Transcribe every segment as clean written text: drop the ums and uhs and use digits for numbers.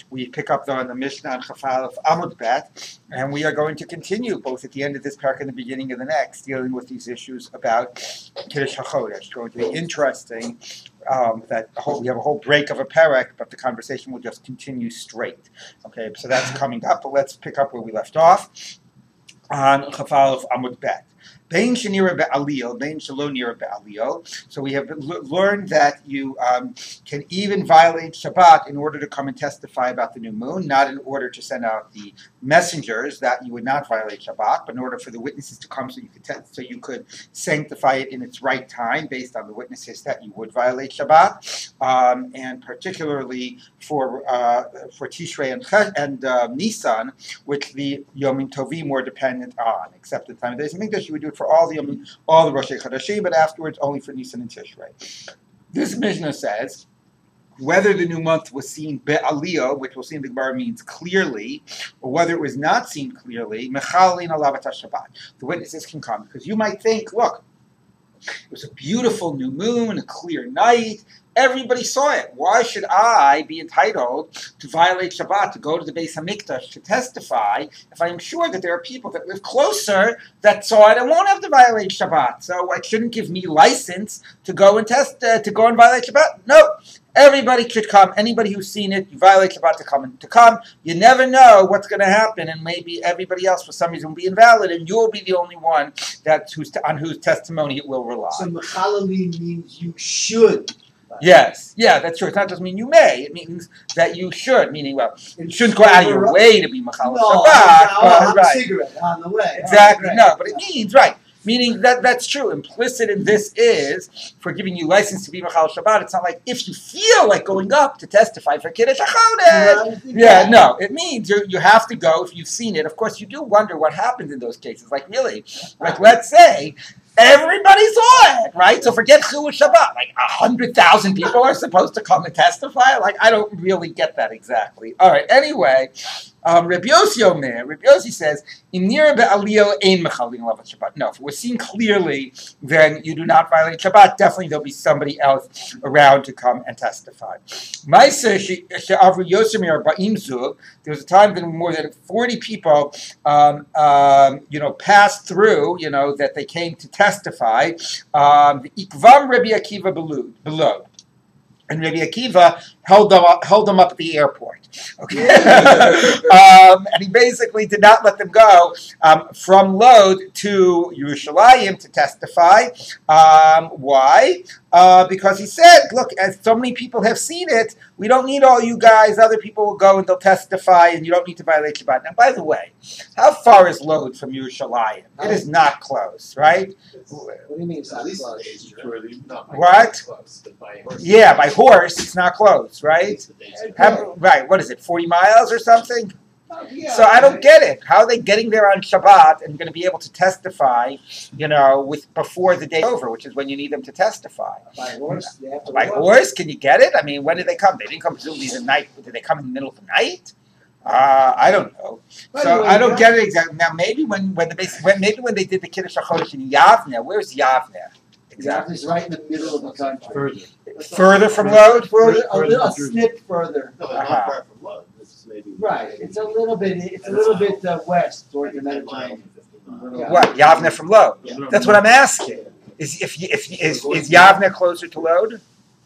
We pick up on the Mishnah on Chafal of Amud Bet, and we are going to continue both at the end of this parak and the beginning of the next, dealing with these issues about Kiddush HaChodesh. It's going to be interesting we have a whole break of a parak, but the conversation will just continue straight. Okay, so that's coming up, but let's pick up where we left off on Chafal of Amud Bet. Bein shenira be'aliyel, bein shelo nira be'aliyel. So we have learned that you can even violate Shabbat in order to come and testify about the new moon, not in order to send out the messengers, that you would not violate Shabbat, but in order for the witnesses to come so you could sanctify it in its right time based on the witnesses that you would violate Shabbat, and particularly for Tishrei and Nisan, which the Yomim Tovim were dependent on, except at the time of the Beis Hamikdash, you would do it for all the Rosh Chodeshim, but afterwards only for Nisan and Tishrei. This Mishnah says, whether the new month was seen be'aliyah, which we'll see in the Gemara means clearly, or whether it was not seen clearly, mechalin alavat Shabbat. The witnesses can come, because you might think, look, it was a beautiful new moon, a clear night. Everybody saw it. Why should I be entitled to violate Shabbat, to go to the Beis Hamikdash to testify, if I am sure that there are people that live closer that saw it and won't have to violate Shabbat? So it shouldn't give me license to go and to go and violate Shabbat. No. Everybody should come. Anybody who's seen it, you violate Shabbat to come. You never know what's going to happen, and maybe everybody else for some reason will be invalid, and you'll be the only one on whose testimony it will rely. So mechalali means you should. Yes, yeah, that's true. It doesn't mean you may. It means that you should, meaning, well, you shouldn't go out of your way to be machal Shabbat. I'll have a cigarette on the way. Exactly, right. No, but it means, right. Meaning that's true. Implicit in this is, for giving you license to be Machal Shabbat, it's not like if you feel like going up to testify for Kiddush HaChodesh. Yeah, no. It means you have to go if you've seen it. Of course, you do wonder what happens in those cases. Like, really, like, let's say everybody saw it, right? So forget Chilul Shabbat. Like 100,000 people are supposed to come and testify. Like, I don't really get that exactly. All right. Anyway, Rabbi Yossi says, "In nira be'aliyah ein mechalin alavat Shabbat." No, if it was seen clearly, then you do not violate Shabbat. Definitely, there'll be somebody else around to come and testify. There was a time that more than 40 people, passed through. That they came to testify. The Ikvam Rabbi Akiva below. And Rabbi Akiva held them up at the airport. Okay, and he basically did not let them go from Lod to Yerushalayim to testify. Why? Because he said, look, as so many people have seen it, we don't need all you guys. Other people will go and they'll testify, and you don't need to violate Shabbat. Now, by the way, how far is Lod from Yerushalayim? It is not close, right? What do you mean it's not close? What? Yeah, by horse, it's not close, right? Right, what is it, 40 miles or something? Yeah, so I don't get it. How are they getting there on Shabbat and going to be able to testify, before the day over, which is when you need them to testify? By horse? By horse? Can you get it? I mean, when did they come? They didn't come presumably the night. Did they come in the middle of the night? I don't know. So I don't get it exactly. Now maybe when they did the Kiddush HaChodesh in Yavne, where's Yavne? Exactly. It's right in the middle of the country. Further from Lod? A snip further. No, not far from Lod. Right. It's a little bit west toward the Mediterranean. What? Yavne from Lod? Yeah. That's what I'm asking. Is Yavne closer to Lod?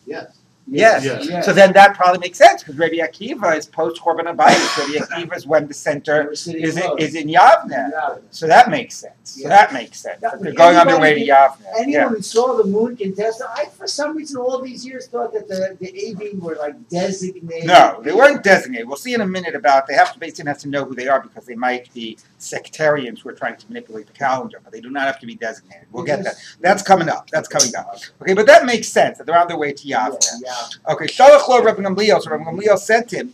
Yes. Yes. So then that probably makes sense because Rabbi Akiva is post Korban Habayis. Rabbi Akiva is when the center is in Yavne. So that makes sense. They're going on their way to Yavne. Anyone who saw the moon can testify. I, for some reason, all these years thought that the AV were like designated. No, they weren't designated. We'll see in a minute they basically have to know who they are because they might be sectarians who are trying to manipulate the calendar, but they do not have to be designated. We'll get that. That's coming up. Okay, but that makes sense that they're on their way to Yavne. Okay, Shalach lo Rabbi Gamliel. So Rabbi Gamliel sent him.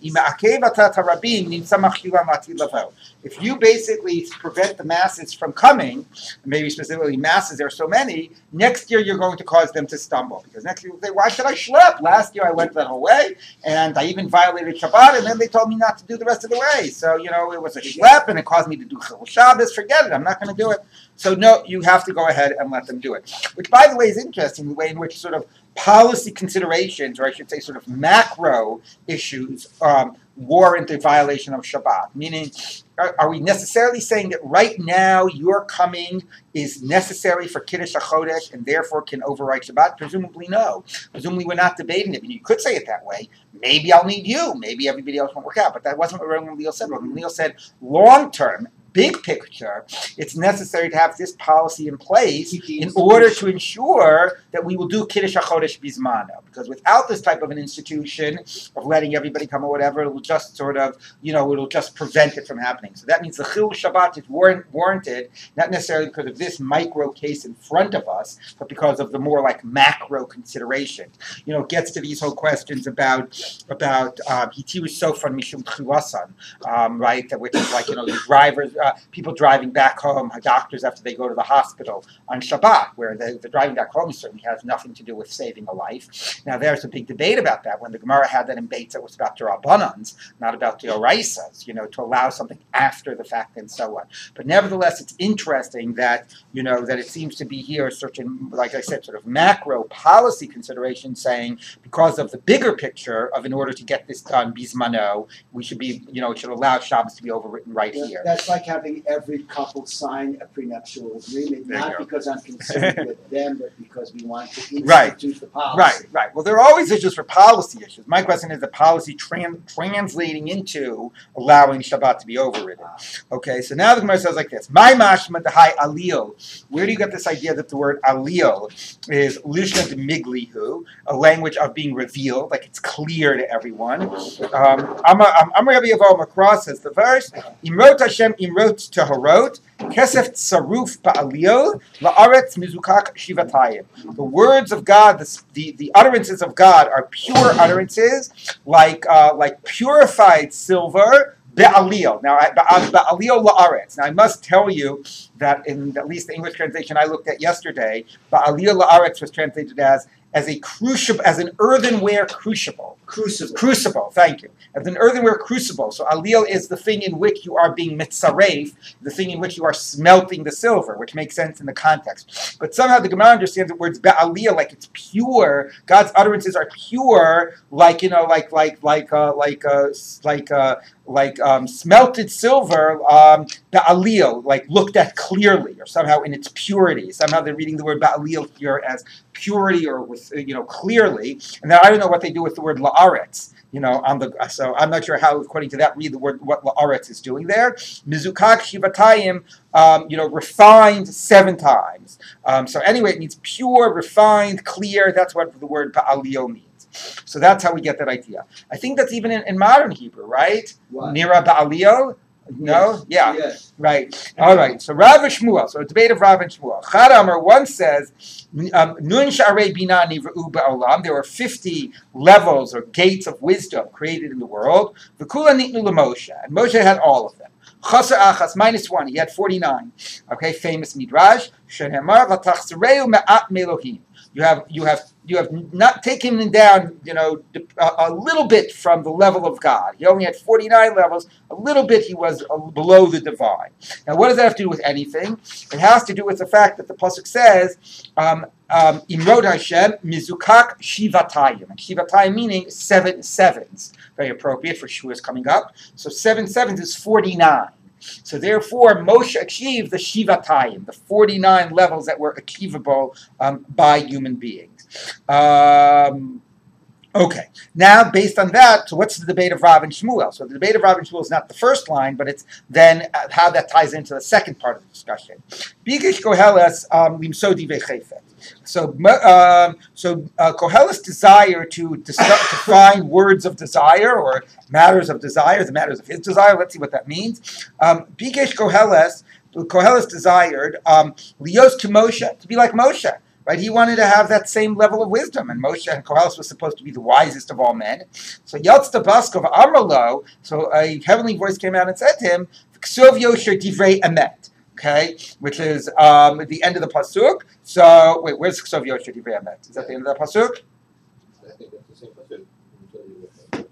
If you basically prevent the masses from coming, maybe specifically masses, there are so many, next year you're going to cause them to stumble. Because next year you'll say, why should I schlep? Last year I went that whole way, and I even violated Shabbat, and then they told me not to do the rest of the way. So, it was a schlep, and it caused me to do Chilul Shabbos. Forget it. I'm not going to do it. So, no, you have to go ahead and let them do it. Which, by the way, is interesting, the way in which sort of policy considerations, or I should say sort of macro issues, warrant a violation of Shabbat? Meaning, are we necessarily saying that right now your coming is necessary for Kiddush HaChodesh and therefore can override Shabbat? Presumably no. Presumably we're not debating it. I mean, you could say it that way. Maybe I'll need you. Maybe everybody else won't work out. But that wasn't what Rabbi Gamliel said. Rabbi Gamliel said long term, big picture, it's necessary to have this policy in place in order to ensure that we will do Kiddush HaChodesh Bizmano. Because without this type of an institution of letting everybody come or whatever, it will just sort of, it'll just prevent it from happening. So that means the Chilul Shabbat is warranted, not necessarily because of this micro case in front of us, but because of the more like macro consideration. It gets to these whole questions about Hiti was so fun Mishum Chiwasan, right? Which is like, the drivers, people driving back home, doctors after they go to the hospital on Shabbat, where the driving back home certainly has nothing to do with saving a life. Now, there's a big debate about that. When the Gemara had that in Beitza, it was about the Rabbanans, not about the Oraisas, to allow something after the fact and so on. But nevertheless, it's interesting that, that it seems to be here certain, like I said, sort of macro policy consideration saying because of the bigger picture of in order to get this done, Bismano, we should be, it should allow Shabbos to be overwritten right here. That's like having every couple sign a prenuptial agreement, not because I'm concerned with them, but because we want to institute the policy. Right. Well, there are always issues for policy issues. My question is the policy translating into allowing Shabbat to be overridden. Okay, so now the Gemara says like this: My mashma dehai aliyah. Where do you get this idea that the word aliyah is lishna de miglihu, a language of being revealed, like it's clear to everyone? Rabbi Makra says the verse: Imrot Hashem imrot teharot. Kesef tsaruf ba'aliyah la'aretz mizukak shivatayim. The words of God, the utterances of God, are pure utterances, like purified silver. Be'aliyah. Now, ba'aliyah la'aretz. Now, I must tell you that in at least the English translation I looked at yesterday, ba'aliyah la'aretz was translated as a crucible, as an earthenware crucible. Crucible, thank you. As an earthenware crucible. So aliyah is the thing in which you are being mitzaref, the thing in which you are smelting the silver, which makes sense in the context. But somehow the Gemara understands the words be'aliyah like it's pure. God's utterances are pure, like smelted silver, ba'aliyah, like looked at clearly, or somehow in its purity. Somehow they're reading the word ba'aliyah here as purity or with clearly. And then I don't know what they do with the word la'aretz. So I'm not sure how, according to that, read the word what la'aretz is doing there. Mizukak shivatayim, refined 7 times. So anyway, it means pure, refined, clear. That's what the word ba'aliyah means. So that's how we get that idea. I think that's even in modern Hebrew, right? What? Nira ba'aliyah. No? Yeah. Yes. Right. All right. So Rav and Shmuel. So a debate of Rav and Shmuel. Chad Amar one says, Nun sha'arei bina niv'u ba'olam. There were 50 levels or gates of wisdom created in the world. V'kula nitnu l'Moshe. And Moshe had all of them. Chaser achas, -1. He had 49. Okay, famous midrash. Shenemar v'tachzereu me'at melohim. You have not taken him down, a little bit from the level of God. He only had 49 levels. A little bit he was below the divine. Now, what does that have to do with anything? It has to do with the fact that the pasuk says, Imrod Hashem mizukak shivatayim. And shivatayim meaning 7 sevens. Very appropriate for Shavuos coming up. So 7 sevens is 49. So therefore, Moshe achieved the Shivatayim, the 49 levels that were achievable by human beings. Okay, now based on that, so what's the debate of Rav and Shmuel? So the debate of Rav and Shmuel is not the first line, but it's then how that ties into the second part of the discussion. Bigish Koheles limsodi vechefet. So Koheles' desire to define words of desire or matters of desire, the matters of his desire. Let's see what that means. Bigish Koheles desired lios Moshe, to be like Moshe. Right, he wanted to have that same level of wisdom, and Moshe and Koheles was supposed to be the wisest of all men. So Yaltzta Baskov Amrlo, so a heavenly voice came out and said to him, "Ksov Yosher Divrei Emet." Okay, which is at the end of the pasuk. So wait, where's Ksov Yosher Divrei Emet? Is that the end of the pasuk? I think that's the same pasuk.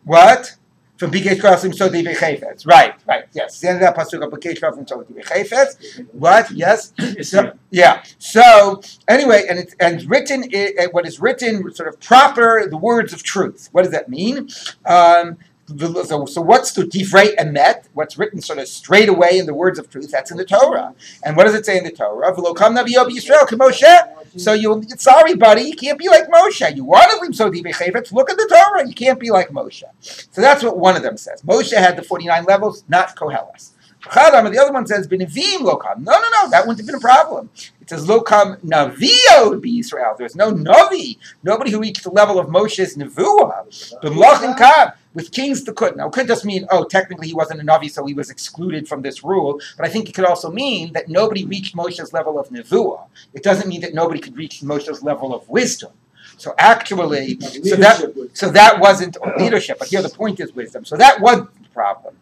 What? From Bikesh Krafim Sodi Bechefetz. Right, yes. The end of that pasuk of Bikesh Krafim Sodi Bechefetz. What? Yes. So, yeah. So anyway, and it's written. What is written, sort of proper, the words of truth. What does that mean? So what's the divrei emet? What's written sort of straight away in the words of truth? That's in the Torah. And what does it say in the Torah? V'lo kam naviyo b'Yisrael k'Moshe. So sorry, buddy, you can't be like Moshe. You want to leave so divrei chayvetz? Look at the Torah. You can't be like Moshe. So that's what one of them says. Moshe had the 49 levels, not Koheles. The other one says, "Benevim lokam." No, that wouldn't have been a problem. It says, "Lokam navio b'Yisrael." There's no navi, nobody who reached the level of Moshe's nevuah. B'mlachim kam, with kings the could. Now, it could just mean, technically he wasn't a navi, so he was excluded from this rule. But I think it could also mean that nobody reached Moshe's level of nevuah. It doesn't mean that nobody could reach Moshe's level of wisdom. So actually, so that wasn't leadership. But here the point is wisdom. So that was the problem.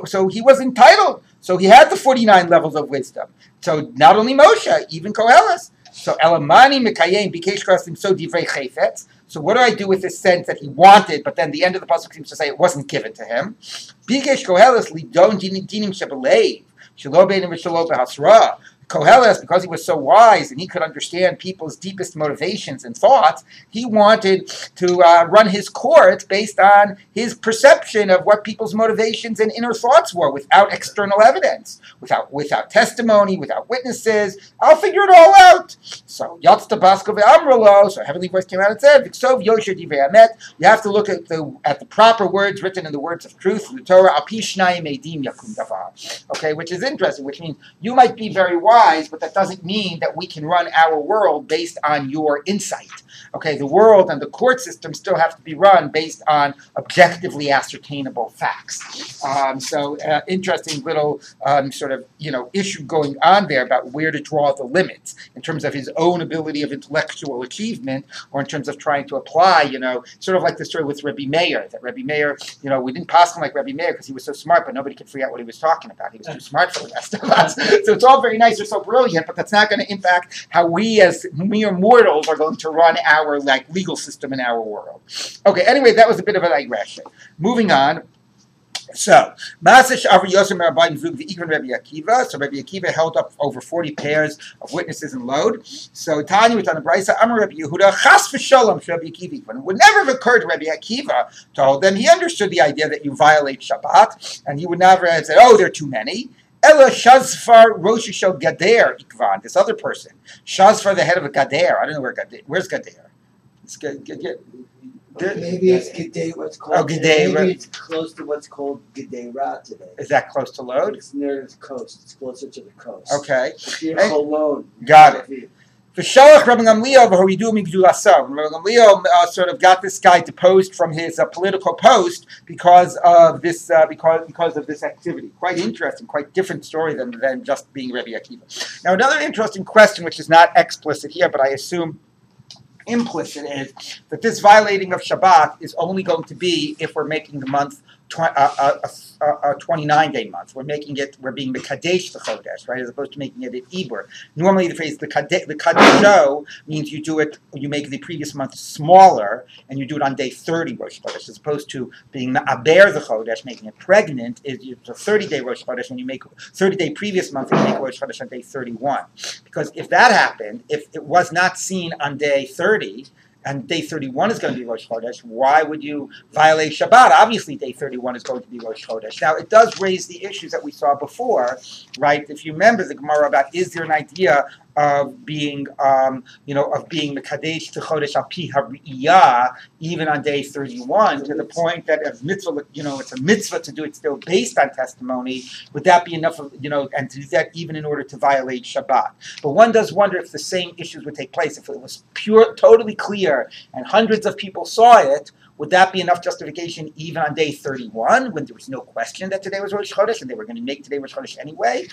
So he was entitled. So he had the 49 levels of wisdom. So not only Moshe, even Koheles. So Elamani Mikayim Bikesh Krasim So Divrei Chayfetz. So what do I do with this sense that he wanted, but then the end of the pasuk seems to say it wasn't given to him? Bikesh Koheles Lidon Dinim Shebelev Shelo Beinim V'Shelo B'Hasra. Koheles, because he was so wise and he could understand people's deepest motivations and thoughts, he wanted to run his court based on his perception of what people's motivations and inner thoughts were, without external evidence, without testimony, without witnesses. I'll figure it all out. So Yatzta Basko ve'amrolo. So a heavenly voice came out and said, "Viksov Yosher divrei amet." You have to look at the proper words written in the words of truth in the Torah. Al pi shnayim edim yakum davar. Okay, which is interesting. Which means you might be very wise, but that doesn't mean that we can run our world based on your insight. Okay, the world and the court system still have to be run based on objectively ascertainable facts. Interesting little issue going on there about where to draw the limits in terms of his own ability of intellectual achievement, or in terms of trying to apply, sort of like the story with Rabbi Meir, that Rabbi Meir, we didn't pass him like Rabbi Meir because he was so smart, but nobody could figure out what he was talking about. He was too smart for the rest of us. So it's all very nice, they're so brilliant, but that's not going to impact how we as mere mortals are going to run our legal system in our world. Okay, anyway, that was a bit of a digression. Moving on. So, Rabbi Akiva. So Rabbi Akiva held up over 40 pairs of witnesses in load. So Tanya was on the Brisa, Amar Rabbi Yehuda, Chas v'Shalom Rabbi Akiva. When it would never have occurred to Rabbi Akiva, told them, he understood the idea that you violate Shabbat, and he would never have said, there are too many. Ella Shazfar Rosh Shel Gader Ikvan, this other person. Shazfar, the head of a Gader. I don't know where's Gader? Maybe it's Gedei, what's called. Gedei. Maybe it's close to what's called Gedeira today. Is that close to Lod? It's near the coast. It's closer to the coast. Okay. Cologne. Got it. V'shalach Rabbi Gamliel v'horidu migdulasam. Rabbi Gamliel sort of got this guy deposed from his political post because of this because of this activity. Quite interesting, quite different story than just being Rabbi Akiva. Now, another interesting question, which is not explicit here, but I assume implicit, is that this violating of Shabbat is only going to be if we're making the month a 29-day month. We're being Mekadesh the Chodesh, right, as opposed to making it an Ibur. Normally the phrase the Kadesho means you make the previous month smaller, and you do it on day 30 Rosh Chodesh, as opposed to being Aber the Chodesh, making it pregnant, is a 30-day Rosh Chodesh, when you make 30-day previous month, and you make Rosh Chodesh on day 31. Because if that happened, if it was not seen on day 30, and day 31 is going to be Rosh Chodesh, why would you violate Shabbat? Obviously, day 31 is going to be Rosh Chodesh. Now, it does raise the issues that we saw before, right? If you remember the Gemara about, is there an idea of being Mekadesh to Chodesh al pi hariyah, even on day 31, to the point that as mitzvah, it's a mitzvah to do it still based on testimony. Would that be enough of, and to do that even in order to violate Shabbat? But one does wonder if the same issues would take place if it was totally clear, and hundreds of people saw it. Would that be enough justification even on day 31, when there was no question that today was Rosh Chodesh and they were going to make today Rosh Chodesh anyway?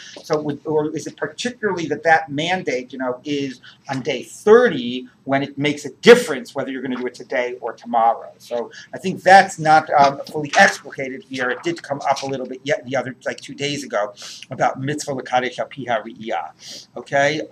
Or is it particularly that mandate, is on day 30, when it makes a difference whether you're going to do it today or tomorrow? So I think that's not fully explicated here. It did come up a little bit yet the other, 2 days ago, about mitzvah l'kadesh al pi hariyah. Okay,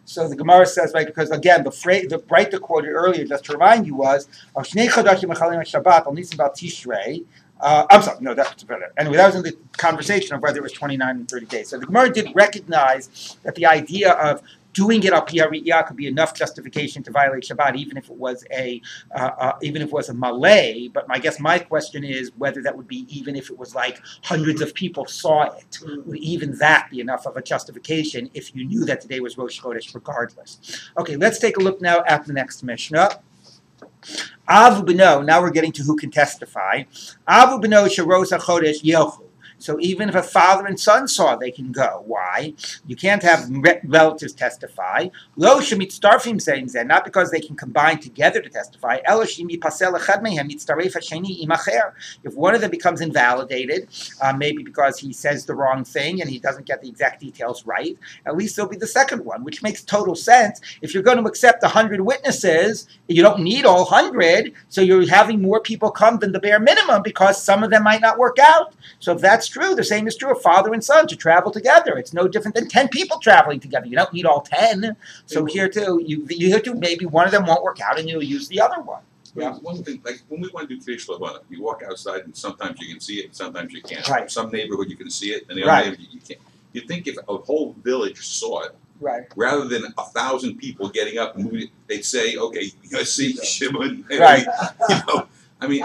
so the Gemara says, right, because again, the Breita quoted earlier, just to remind you, was Shnei Chodashim mechalim Shabbat al nisim bal Tishrei. I'm sorry, no, that's better. Anyway, that was in the conversation of whether it was 29 and 30 days. So the Gemara did recognize that the idea of doing it al pi ha'ri'iyah could be enough justification to violate Shabbat, even if it was a Malay. But I guess my question is whether that would be even if it was like hundreds of people saw it. Would even that be enough of a justification if you knew that today was Rosh Chodesh regardless? Okay, let's take a look now at the next Mishnah. Avu b'no, now we're getting to who can testify. Avu b'no sheros HaChodesh yelchu. So even if a father and son saw, they can go. Why? You can't have relatives testify. Lo shemit starfim saying that, not because they can combine together to testify. Elo shemi pasel echad mehem mitztaref hasheni imacher. If one of them becomes invalidated, maybe because he says the wrong thing and he doesn't get the exact details right, at least there'll be the second one, which makes total sense. If you're going to accept 100 witnesses, you don't need all 100, so you're having more people come than the bare minimum because some of them might not work out. So if that's true, the same is true of father and son to travel together. It's no different than 10 people traveling together. You don't need all 10. So here too, maybe one of them won't work out and you'll use the other one. Yeah. One thing, like when we want to do Kriyash Lavana, you walk outside and sometimes you can see it and sometimes you can't. Right. Some neighborhood you can see it and the other neighborhood you can't. You'd think if a whole village saw it, right, rather than 1,000 people getting up and moving, they'd say, okay, you gotta see Shimon. Right. You know, I mean,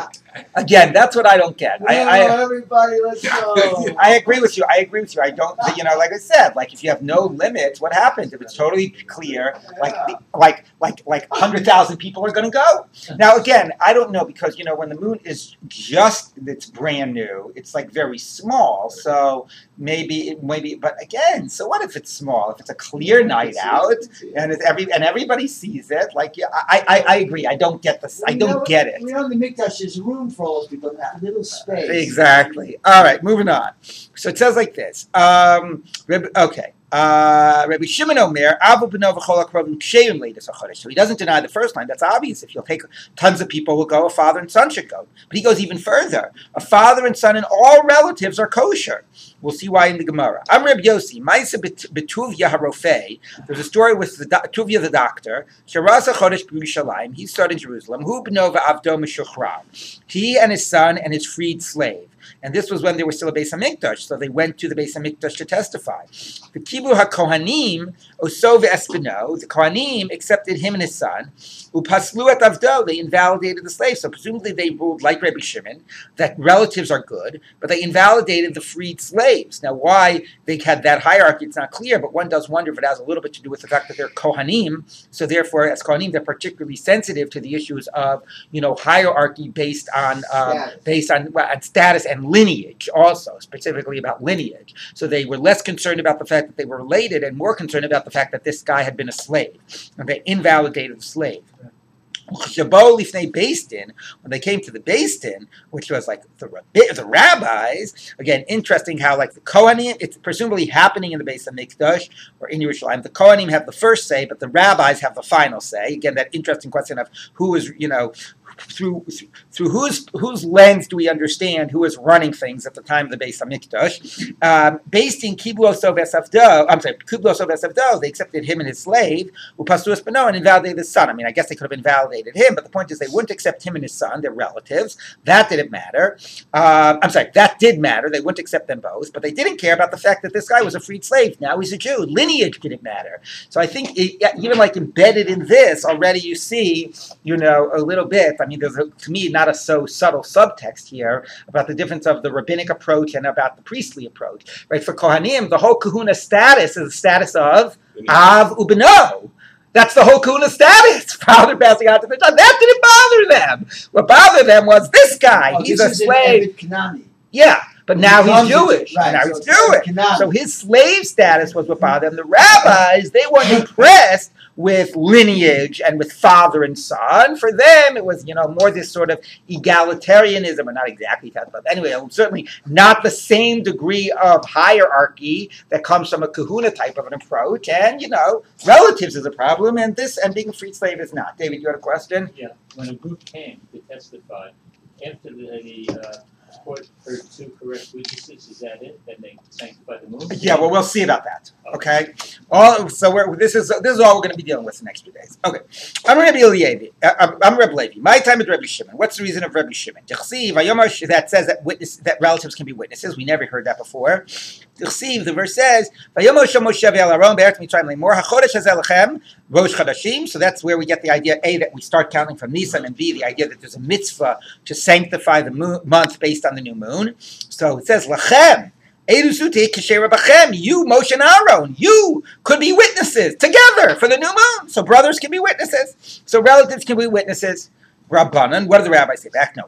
again, that's what I don't get. Everybody, let's go. I agree with you. I don't, like I said, like if you have no limits, what happens if it's totally clear? Like 100,000 people are going to go. Now, again, I don't know because when the moon is it's brand new, it's like very small. So maybe, but again, so what if it's small? If it's a clear night out and everybody sees it, I agree. I don't get this. I don't get it. We know the Mikdash is room for all those people in that little space. Exactly. All right, moving on. So it says like this. Rabbi Shimon Omer, Avu b'no v'chol ha'krovim k'sheyun leidas hachodesh. So he doesn't deny the first line. That's obvious. If you'll take tons of people will go, a father and son should go. But he goes even further. A father and son and all relatives are kosher. We'll see why in the Gemara. I'm Rabbi Yossi. Ma'aseh b'Tuvia harofei. There's a story with Tuvia the doctor. Sheras hachodesh b'Yerushalayim. He started in Jerusalem. Hu b'no v'avdo mishuchrar. He and his son and his freed slave. And this was when they were still a Beis HaMikdash, so they went to the Beis HaMikdash to testify. The Kibu HaKohanim, Oso ve'Espino, the Kohanim accepted him and his son. Upaslu et Avdo, they invalidated the slave. So presumably they ruled, like Rabbi Shimon, that relatives are good, but they invalidated the freed slaves. Now why they had that hierarchy, it's not clear, but one does wonder if it has a little bit to do with the fact that they're Kohanim, so therefore as Kohanim they're particularly sensitive to the issues of, hierarchy based on status and lineage also, specifically about lineage. So they were less concerned about the fact that they were related and more concerned about the fact that this guy had been a slave. And they invalidated the slave. When they came to the Beis Din, which was like the rabbis, again, interesting how like the Kohanim, it's presumably happening in the Beis HaMikdash or in Yerushalayim. The Kohanim have the first say, but the rabbis have the final say. Again, that interesting question of who is, through whose lens do we understand who is running things at the time of the Beis HaMikdash? Based in Kiblo Sov Esavdo, they accepted him and his slave, Upastu Espino, and invalidated his son. I mean, I guess they could have invalidated him, but the point is they wouldn't accept him and his son, their relatives. That didn't matter. That did matter. They wouldn't accept them both, but they didn't care about the fact that this guy was a freed slave. Now he's a Jew. Lineage didn't matter. So I think even like embedded in this already, you see, a little bit. I mean, there's to me not a so subtle subtext here about the difference of the rabbinic approach and about the priestly approach. Right? For Kohanim, the whole kahuna status is the status of Av Ubeno. That's the whole kahuna status. Father passing out to the son. That didn't bother them. What bothered them was this guy. He's a slave. Yeah. But now he's Jewish. Right, now he's Jewish. So his slave status was what bothered them. The rabbis, they weren't impressed with lineage and with father and son. For them, it was, more this sort of egalitarianism, or not exactly that, but anyway, certainly not the same degree of hierarchy that comes from a kahuna type of an approach. And, relatives is a problem, and being a freed slave is not. David, you had a question? Yeah. When a group came to testify, after the court heard two correct witnesses, is that it? Then they sanctify the moon? Yeah, well, we'll see about that. Okay. Okay, this is all we're going to be dealing with the next few days. Okay, I'm Rabbi Levi. I'm Rabbi Levi. My time is Rabbi Shimon. What's the reason of Rabbi Shimon? That says that relatives can be witnesses. We never heard that before. The verse says, Rosh Chodashim. So that's where we get the idea, A, that we start counting from Nisan, and B, the idea that there's a mitzvah to sanctify the month based on the new moon. So it says, Lachem, you, Moshe and Aaron, you could be witnesses together for the new moon. So brothers can be witnesses. So relatives can be witnesses. Rabbanan, what do the rabbis say back? No.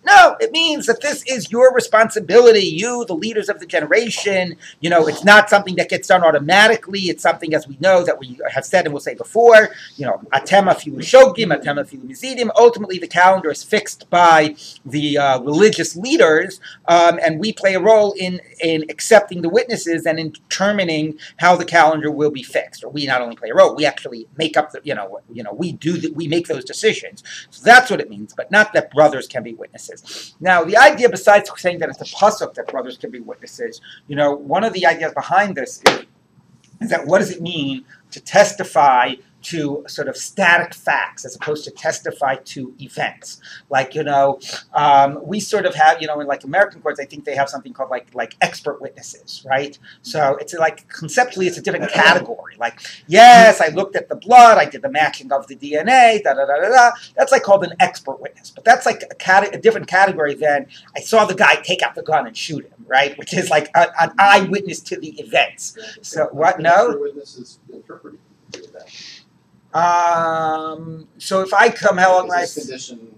No, it means that this is your responsibility, you, the leaders of the generation. It's not something that gets done automatically. It's something, as we know, that we have said and will say before, atem afilu shogim, atem afilu mizidim. Ultimately, the calendar is fixed by the religious leaders, and we play a role in accepting the witnesses and in determining how the calendar will be fixed. Or we not only play a role, we actually make up the, we make those decisions. So that's what it means, but not that brothers can be witnesses. Now, the idea, besides saying that it's a pasuk that brothers can be witnesses, one of the ideas behind this is that what does it mean to testify to sort of static facts as opposed to testify to events? Like, we sort of have, in like American courts, I think they have something called like expert witnesses, right? So it's like, conceptually, it's a different category. Like, yes, I looked at the blood, I did the matching of the DNA, da-da-da-da-da. That's like called an expert witness. But that's like a different category than I saw the guy take out the gun and shoot him, right? Which is like an eyewitness to the events. So what? No? Witnesses interpreting the event. So if I come along and I condition,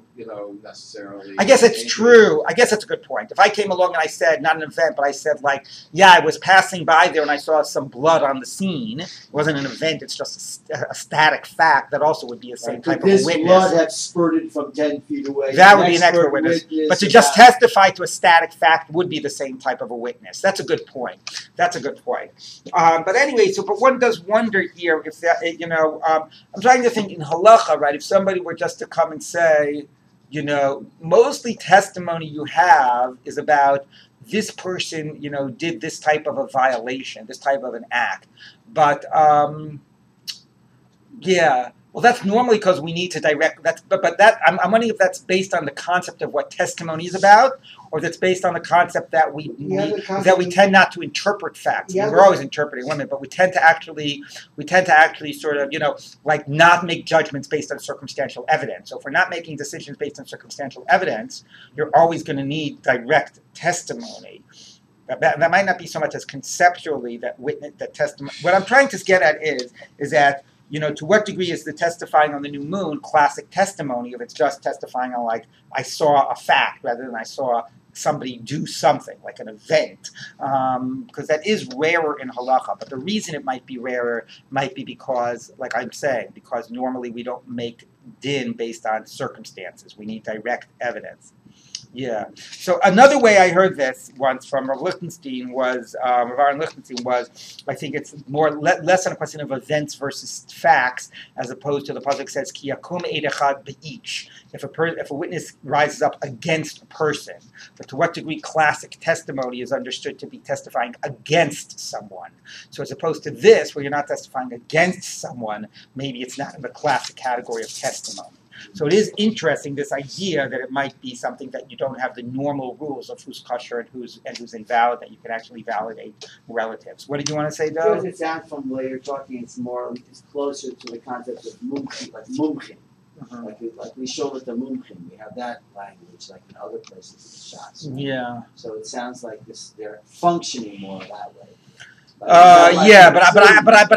necessarily. I guess it's true. I guess that's a good point. If I came along and I said, not an event, but I said like, yeah, I was passing by there and I saw some blood on the scene. It wasn't an event. It's just a static fact. That also would be the same type of a witness. This blood have spurted from 10 feet away. That would be an expert witness. But to just testify to a static fact would be the same type of a witness. That's a good point. But anyway, but one does wonder here if that, I'm trying to think in halacha, right? If somebody were just to come and say, mostly testimony you have is about this person, did this type of a violation, this type of an act. But, yeah. Well, that's normally because we need to direct. I'm wondering if that's based on the concept of what testimony is about, or that's based on the concept that we tend not to interpret facts. We're always interpreting women, but we tend to actually sort of like not make judgments based on circumstantial evidence. So if we're not making decisions based on circumstantial evidence, you're always going to need direct testimony. That might not be so much as conceptually that testimony. What I'm trying to get at is that. To what degree is the testifying on the new moon classic testimony if it's just testifying on, like, I saw a fact rather than I saw somebody do something, like an event? Because that is rarer in halacha. But the reason it might be rarer might be because, like I'm saying, because normally we don't make din based on circumstances. We need direct evidence. Yeah. So another way I heard this once from Rav Lichtenstein was, Rav Aaron Lichtenstein was, I think it's less on a question of events versus facts, as opposed to the pasuk says, Ki yakum eid echad be'ich. If a witness rises up against a person, but to what degree classic testimony is understood to be testifying against someone. So as opposed to this, where you're not testifying against someone, maybe it's not in the classic category of testimony. So it is interesting, this idea that it might be something that you don't have the normal rules of who's kosher and who's invalid, that you can actually validate relatives. What did you want to say, Doug? Because it sounds from the way you're talking, it's closer to the concept of mumchim, like mumchim. Like we show with the mumchim, we have that language, like in other places in shots. Right? Yeah. So it sounds like they're functioning more that way. But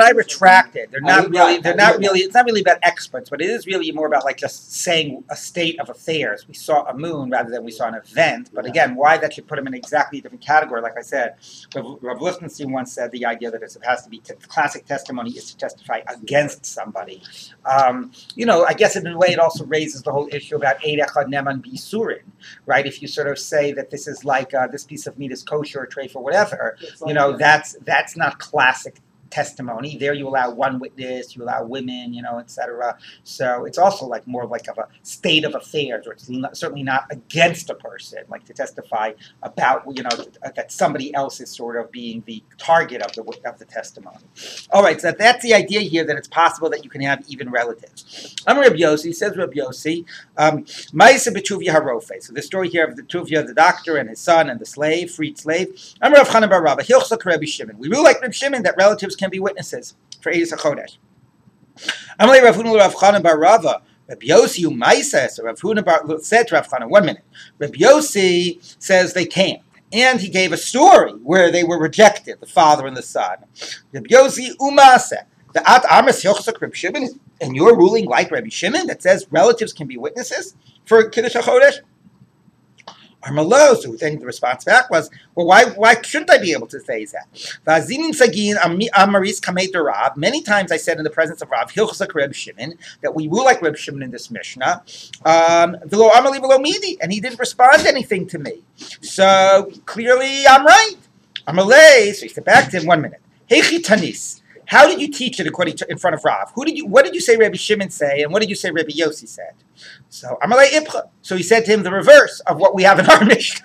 I retract it. They're not really. It's not really about experts, but it is really more about like just saying a state of affairs. We saw a moon rather than we saw an event. But again, why that should put them in exactly a different category? Like I said, Rav Lichtenstein once said the idea that it has to be classic testimony is to testify against somebody. I guess in a way it also raises the whole issue about Eid Echad Neman B'Yisurin, right? If you sort of say that this is like this piece of meat is kosher or treif or whatever, that's not classic testimony. There you allow one witness, you allow women, etc. So it's also like more like of a state of affairs, or it's certainly not against a person, like to testify about, that somebody else is sort of being the target of the testimony. All right, so that's the idea here, that it's possible that you can have even relatives. I'm Rabbi Yossi, says Rabbi Yossi, Ma'aseh b'Tuvia harofe. So the story here of the Tuvia, the doctor, and his son, and the slave, freed slave. I'm Rav Chanan bar Rabba, Hilchak Rabbi Shimon. We rule like Rabbi Shimon that relatives can be witnesses for Eidus HaChodesh. Amalei Rav Huna Rav Chanan bar Rava, Rabbi Yossi Umaisa. So Rav Huna said to Rav Chanan, 1 minute. Rabbi Yossi says they can't. And he gave a story where they were rejected, the father and the son. Rabbi Yossi Umasa. The At Amas Hilchak Rabbi Shimon, and you're ruling like Rabbi Shimon that says relatives can be witnesses for Kiddush HaChodesh? Armalo, so then the response back was, well, why shouldn't I be able to say that? Many times I said in the presence of Rav, Hilchak Reb Shimon, that we rule like Reb Shimon in this Mishnah, and he didn't respond to anything to me. So clearly I'm right. Amalei, so he said back to him, 1 minute. Hechi Tanis. How did you teach it in front of Rav? What did you say Rabbi Shimon say, and what did you say Rabbi Yossi said? So Amalei Ipcha. So he said to him the reverse of what we have in our Mishnah.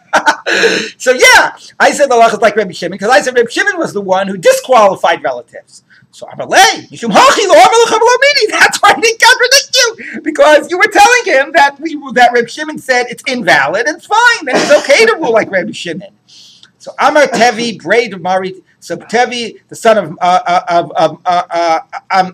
So yeah, I said the halach is like Rabbi Shimon because I said Rabbi Shimon was the one who disqualified relatives. So Amalei, that's why I didn't contradict you, because you were telling him that Rabbi Shimon said it's invalid and it's fine, and it's okay to rule like Rabbi Shimon. So Amar Tevi, braid Mari. So Tevi, the son of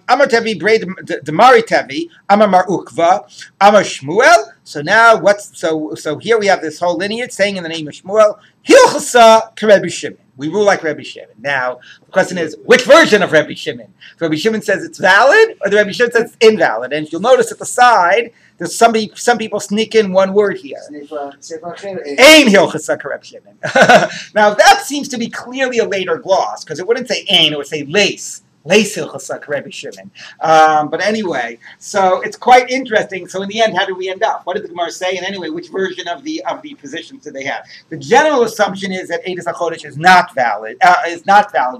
Amar Tevi, braid Demari Tevi, Amar Mar Ukva, Amar Shmuel. So now so here we have this whole lineage saying in the name of Shmuel, Hilchasa Rabbi Shimon. We rule like Rabbi Shimon. Now the question is, which version of Rabbi Shimon? So Rabbi Shimon says it's valid, or the Rabbi Shimon says it's invalid. And you'll notice at the side, there's some people sneak in one word here. Ein Hilchasa Rabbi Shimon. Now that seems to be clearly a later gloss, because it wouldn't say ein, it would say lace. Lace Hilchasa Rabbi Shimon. But anyway, so it's quite interesting. So in the end, how did we end up? What did the Gemara say? And anyway, which version of the positions do they have? The general assumption is that Eidus HaChodesh is not valid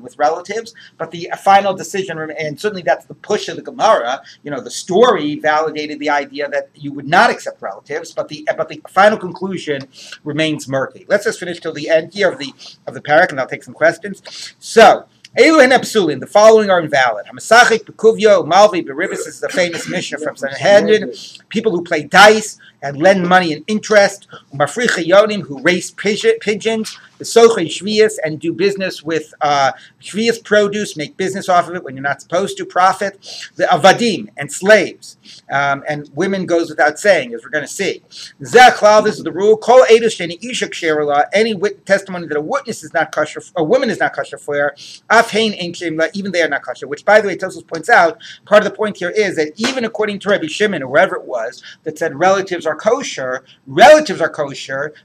with relatives, but the final decision, and certainly that's the push of the Gemara. The story validated the idea that you would not accept relatives, but the final conclusion remains murky. Let's just finish till the end here of the parak, and I'll take some questions. So. The following are invalid. Hamasachik, Bekuvyo, Malvi, Beribis. This is a famous Mishnah from Sanhedrin. People who play dice and lend money and interest. Mafricha Yonim, who raise pigeons. The Sochei Shvias, and do business with Shvias produce, make business off of it when you're not supposed to, profit. The Avadim, and slaves. And women goes without saying, as we're going to see. Zeklal, this is the rule. Kol Eidos Sheni Ishak Sherila, any testimony that a witness is not kosher, a woman is not kosher for her, Afhein Ein Shemla, even they are not kosher, which, by the way, Tosos points out, part of the point here is that even according to Rabbi Shimon, or whoever it was, that said relatives are kosher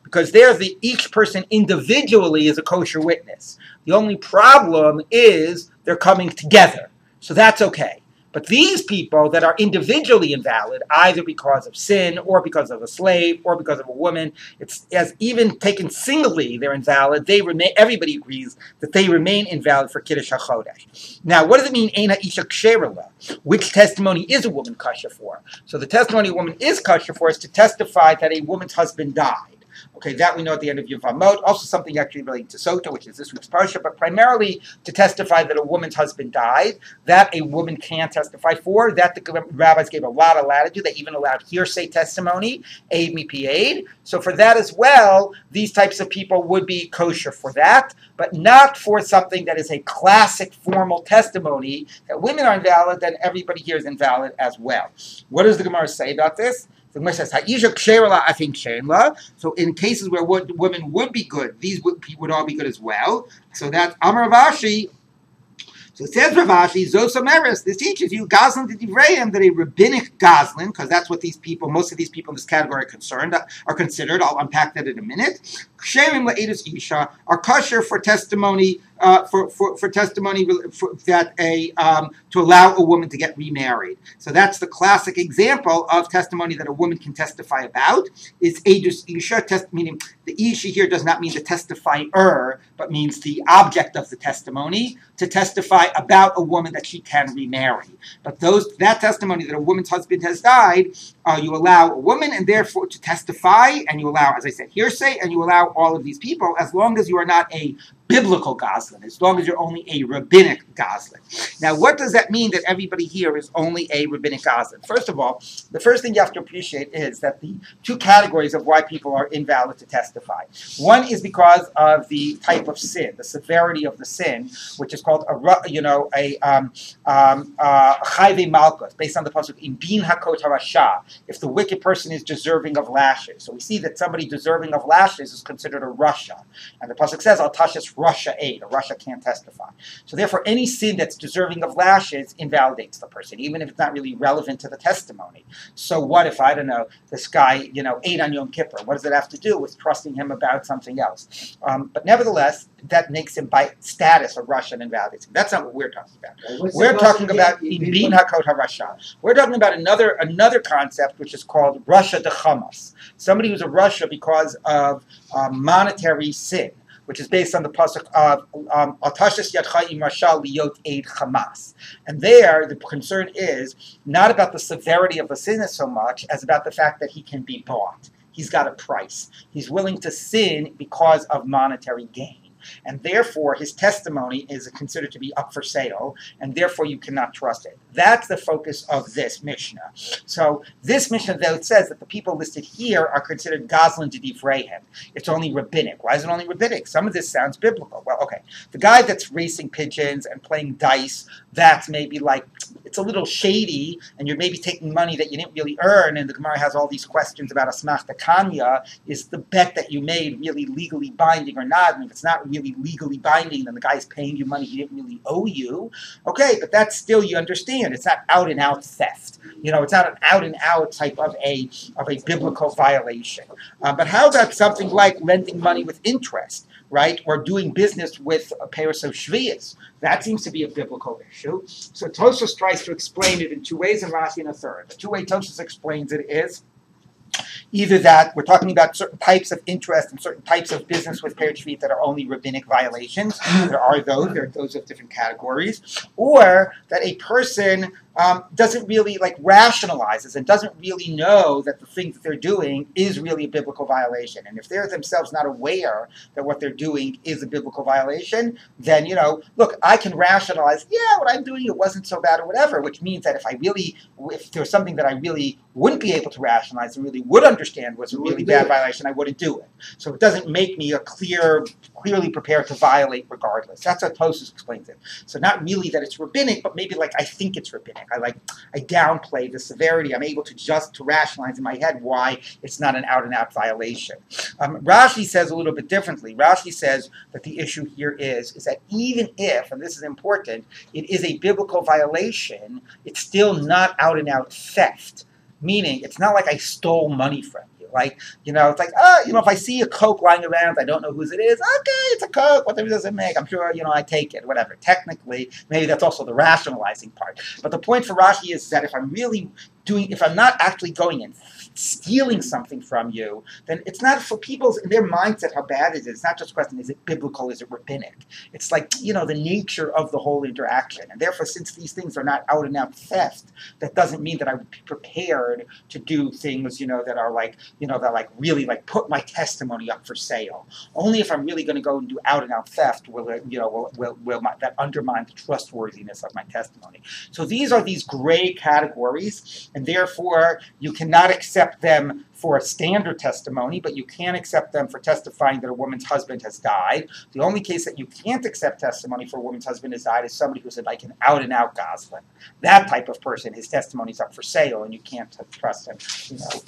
because each person individually is a kosher witness. The only problem is they're coming together. So that's okay. But these people that are individually invalid, either because of sin, or because of a slave, or because of a woman, it's as even taken singly, they're invalid. Everybody agrees that they remain invalid for Kiddush HaChodesh. Now, what does it mean, Eina Isha Ksherela? Which testimony is a woman kosher for? So the testimony a woman is kosher for is to testify that a woman's husband died. Okay, that we know at the end of Yevamot. Also something actually relating to Sota, which is this week's parsha, but primarily to testify that a woman's husband died, that a woman can testify for, that the rabbis gave a lot of latitude. They even allowed hearsay testimony, aid mipi aid. So for that as well, these types of people would be kosher for that, but not for something that is a classic formal testimony that women are invalid, then everybody here is invalid as well. What does the Gemara say about this? The Gemara says, so in cases where women would be good, these would all be good as well. So that's Amar Ravashi. So it says Ravashi, Zosomeris, this teaches you Goslin to Divrayim, that a rabbinic Goslin, because that's what most of these people in this category are considered. I'll unpack that in a minute. Ksherim la'edus isha, are kosher for testimony for testimony that to allow a woman to get remarried. So that's the classic example of testimony that a woman can testify about. Is Isha meaning the Isha here does not mean the testifier, but means the object of the testimony, to testify about a woman that she can remarry. But that testimony that a woman's husband has died, you allow a woman and therefore to testify, and you allow, as I said, hearsay, and you allow all of these people as long as you are not a biblical goslin, as long as you're only a rabbinic goslin. Now, what does that mean that everybody here is only a rabbinic goslin? First of all, the first thing you have to appreciate is that the two categories of why people are invalid to testify. One is because of the type of sin, the severity of the sin, which is called a chayve malchus, based on the pasuk in bin hakot harasha. If the wicked person is deserving of lashes, so we see that somebody deserving of lashes is considered a rasha, and the pasuk says al tashas rasha aid, a rasha can't testify. So therefore, any sin that's deserving of lashes invalidates the person, even if it's not really relevant to the testimony. So what if, I don't know, this guy, ate on Yom Kippur? What does it have to do with trusting him about something else? But nevertheless, that makes him by status a rasha and invalidates him. That's not what we're talking about. We're talking about bin hakot harasha. We're talking about another concept which is called rasha de chamas. Somebody who's a rasha because of monetary sin, which is based on the pasuk of Atashas Yadcha Im Rasha Liot Eid Chamas. And there, the concern is not about the severity of the sin so much as about the fact that he can be bought. He's got a price. He's willing to sin because of monetary gain. And therefore, his testimony is considered to be up for sale, and therefore you cannot trust it. That's the focus of this Mishnah. So this Mishnah, though, it says that the people listed here are considered Goslin to Divrayim. It's only rabbinic. Why is it only rabbinic? Some of this sounds biblical. Well, okay. The guy that's racing pigeons and playing dice, that's maybe like, it's a little shady, and you're maybe taking money that you didn't really earn, and the Gemara has all these questions about Asmach Kanya. Is the bet that you made really legally binding or not? And if it's not really legally binding, then the guy's paying you money he didn't really owe you. Okay, but that's still, you understand, it's not out and out theft. It's not an out and out type of a biblical violation. But how about something like lending money with interest, right? Or doing business with a payers of shviyas? That seems to be a biblical issue. So Tosfos tries to explain it in two ways and Rashi in a third. The two way Tosfos explains it is either that we're talking about certain types of interest and certain types of business with payers shviyas that are only rabbinic violations. There are those of different categories. Or that a person doesn't really rationalizes and doesn't really know that the thing that they're doing is really a biblical violation. And if they're themselves not aware that what they're doing is a biblical violation, then, look, I can rationalize, what I'm doing, it wasn't so bad or whatever, which means that if there's something that I really wouldn't be able to rationalize and really would understand was a really bad violation, I wouldn't do it. So it doesn't make me clearly prepared to violate regardless. That's how Tosfos explains it. So not really that it's rabbinic, but maybe I think it's rabbinic. I downplay the severity. I'm able to rationalize in my head why it's not an out-and-out violation. Rashi says a little bit differently. Rashi says that the issue here is that even if, and this is important, it is a biblical violation, it's still not out-and-out theft. Meaning, it's not like I stole money from you. It's like, if I see a Coke lying around, I don't know whose it is. Okay, it's a Coke. What difference does it make? I'm sure, I take it, whatever. Technically, maybe that's also the rationalizing part. But the point for Rashi is that if I'm not actually going and stealing something from you, then it's not for people's, in their mindset, how bad it is. It's not just a question, is it biblical, is it rabbinic? It's the nature of the whole interaction. And therefore, since these things are not out and out theft, that doesn't mean that I would be prepared to do things, that are really put my testimony up for sale. Only if I'm really going to go and do out and out theft will that undermine the trustworthiness of my testimony. So these are these gray categories, and therefore you cannot accept them for a standard testimony, but you can accept them for testifying that a woman's husband has died. The only case that you can't accept testimony for a woman's husband has died is somebody who's an out-and-out goslin. That type of person, his testimony is up for sale, and you can't trust him,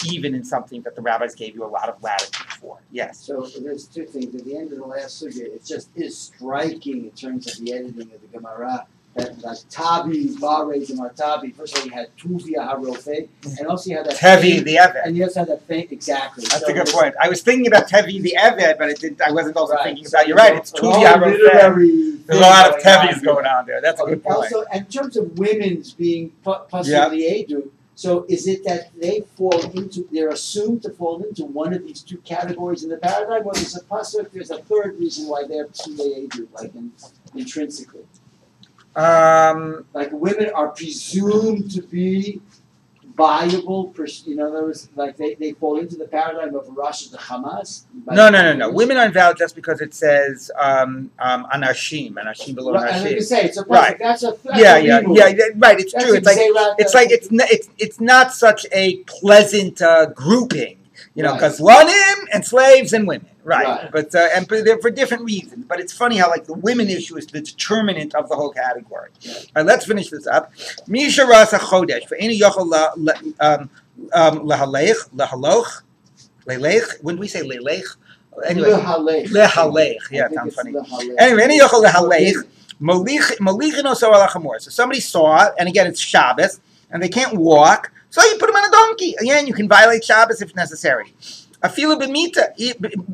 even in something that the rabbis gave you a lot of latitude for. Yes? So there's two things. At the end of the last sugya, it just is striking in terms of the editing of the Gemara, that like Tabi, Bares, and Martabi. First of all, you had Tuvia Harofe, and also you had that Tevi the Eved. and you also had that thing exactly. That's so a good point. I was thinking about Tevi the Eved, but I wasn't also thinking about. You're so right. It's Tuvia Harofe. There's a lot of Tevis going on there. That's a good point. Also, in terms of women's being possibly Edu, so is it that they're assumed to fall into one of these two categories in the paradigm, or there's a third reason why they're Psule Edu, like intrinsically? Like women are presumed to be viable, in other words, like they fall into the paradigm of Rosh the Hamas. No. Women are invalid just because it says anashim below right, anashim. I was going to say, it's a right. That's Yeah. Right. It's true. It's not such a pleasant grouping, because lanim and slaves and women. Right. But they're for different reasons. But it's funny how the women issue is the determinant of the whole category. Yeah. All right, let's finish this up. Misha rasa chodesh for any yochel lahaloch lelech. Wouldn't we say lelech? Anyway, lehalech. Yeah, it sounds funny. Anyway, any yochel lehalech molichin so alachamor. So somebody saw it, and again, it's Shabbos, and they can't walk, so you put them on a donkey. Again, you can violate Shabbos if necessary. Afilu b'mita,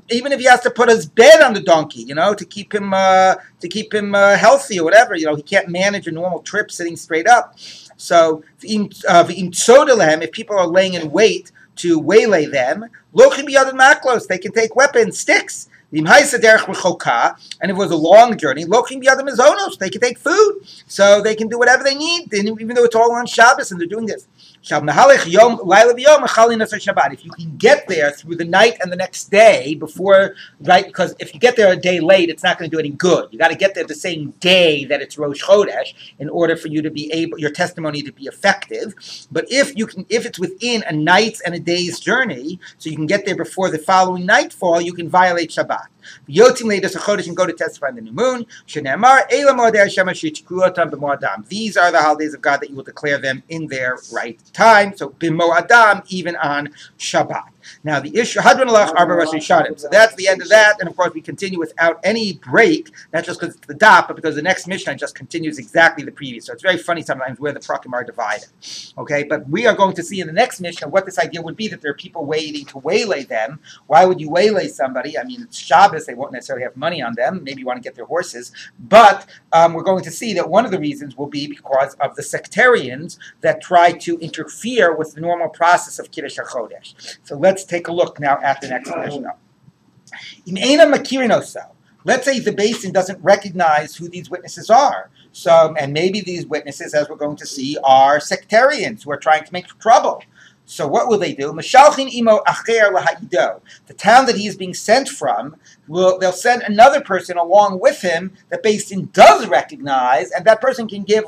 even if he has to put his bed on the donkey, to keep him healthy or whatever. He can't manage a normal trip sitting straight up. So if people are laying in wait to waylay them, lochim b'yadin maklos, they can take weapons, sticks. And if it was a long journey, lochim b'yadin mizonos, they can take food, so they can do whatever they need, even though it's all on Shabbos and they're doing this. If you can get there through the night and the next day because if you get there a day late, it's not going to do any good. You got to get there the same day that it's Rosh Chodesh in order for you to be your testimony to be effective. But if it's within a night's and a day's journey, so you can get there before the following nightfall, you can violate Shabbat. Yotzim Leidos HaChodesh and go to testify in the new moon. These are the holidays of God that you will declare them in their right time. So Bimo Adam, even on Shabbat. Now the issue Hadron Alach Arba Rosh Hashanah. So that's the end of that, and of course we continue without any break, not just because it's the dot, but because the next Mishnah just continues exactly the previous. So it's very funny sometimes where the prakim are divided. Okay, but we are going to see in the next Mishnah what this idea would be, that there are people waiting to waylay them. Why would you waylay somebody? I mean, it's Shabbos, they won't necessarily have money on them. Maybe you want to get their horses, but we're going to see that one of the reasons will be because of the sectarians that try to interfere with the normal process of Kiddush HaChodesh. So let's take a look now at the next Mishnah. Let's say the basin doesn't recognize who these witnesses are. So, and maybe these witnesses, as we're going to see, are sectarians who are trying to make trouble. So what will they do? The town that he is being sent from, they'll send another person along with him that Basin does recognize, and that person can give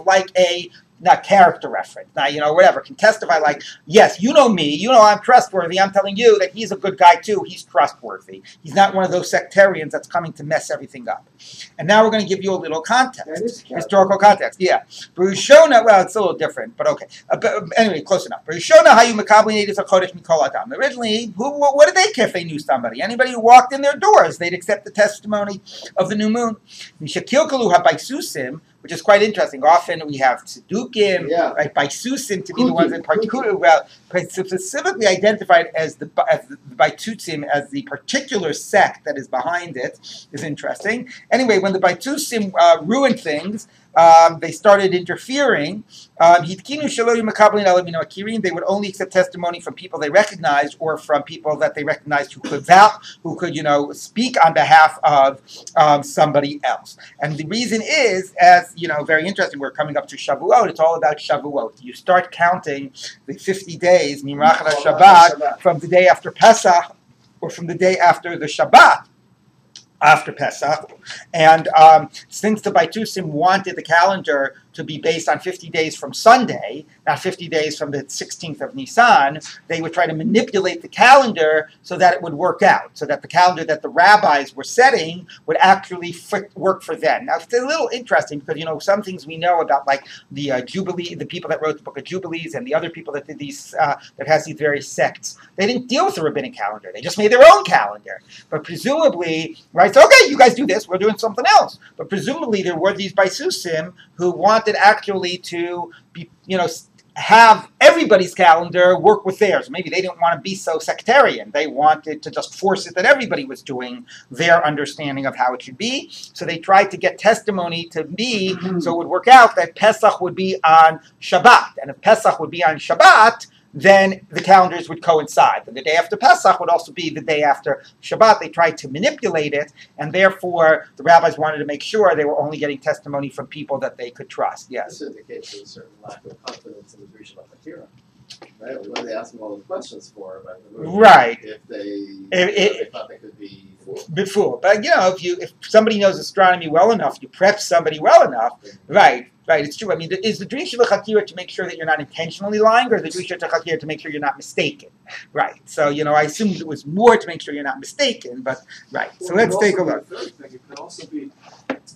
not character reference, whatever, can testify yes, you know me, I'm trustworthy, I'm telling you that he's a good guy too, he's trustworthy. He's not one of those sectarians that's coming to mess everything up. And now we're going to give you a little context, historical context. Yeah. Barishona, well, it's a little different, but okay. Anyway, close enough. Barishona, how you makabli chodesh mikol adam. Originally, what did they care if they knew somebody? Anybody who walked in their doors, they'd accept the testimony of the new moon. Mishakilkalu habaisusim, which is quite interesting. Often we have tzedukim, right, baisusim to be the ones that specifically identified as the baitusim as the particular sect that is behind it is interesting. Anyway, when the baitusim ruined things, they started interfering. They would only accept testimony from people they recognized or from people that they recognized who could speak on behalf of somebody else. And the reason is, as very interesting, we're coming up to Shavuot. It's all about Shavuot. You start counting the 50 days, Mimrach Shabbat, from the day after Pesach or from the day after the Shabbat. After Pesach, and since the Baitusim wanted the calendar to be based on 50 days from Sunday, not 50 days from the 16th of Nisan, they would try to manipulate the calendar so that it would work out, so that the calendar that the rabbis were setting would actually work for them. Now, it's a little interesting because, some things we know about, like the Jubilee, the people that wrote the Book of Jubilees, and the other people that did these, that has these various sects. They didn't deal with the rabbinic calendar. They just made their own calendar. But presumably, right, so okay, you guys do this, we're doing something else. But presumably there were these Baisusim who wanted wanted actually to be, have everybody's calendar work with theirs. Maybe they didn't want to be so sectarian. They wanted to just force it that everybody was doing their understanding of how it should be. So they tried to get testimony to be, so it would work out that Pesach would be on Shabbat. And if Pesach would be on Shabbat, then the calendars would coincide. And the day after Pesach would also be the day after Shabbat. They tried to manipulate it, and therefore the rabbis wanted to make sure they were only getting testimony from people that they could trust. Yes? This indicates a certain lack of confidence in the Drisha B'Chakira. Right? What are they asking all those questions for about the movie? Right. If they thought they could be fooled. Before. But if somebody knows astronomy well enough, you prep somebody well enough, right, it's true. I mean, is the Drisha B'Chakira to make sure that you're not intentionally lying, or the Drisha B'Chakira to make sure you're not mistaken? Right. So, I assumed it was more to make sure you're not mistaken, but, right. So let's take a look. The third thing, it could also be,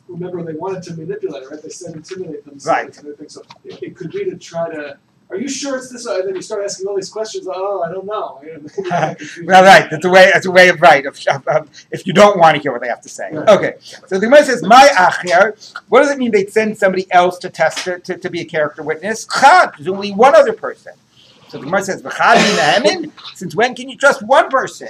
remember they wanted to manipulate it, right? They said intimidate them. Right. So it could be to try to, are you sure it's this? And then you start asking all these questions. Oh, I don't know. Well, right. That's a way of right. If you don't want to hear what they have to say. Right. Okay. So the Gemara says, "My acher." What does it mean? They'd send somebody else to test it to be a character witness. Chad, presumably one other person. So the Gemara says, "V'chad min since when can you trust one person?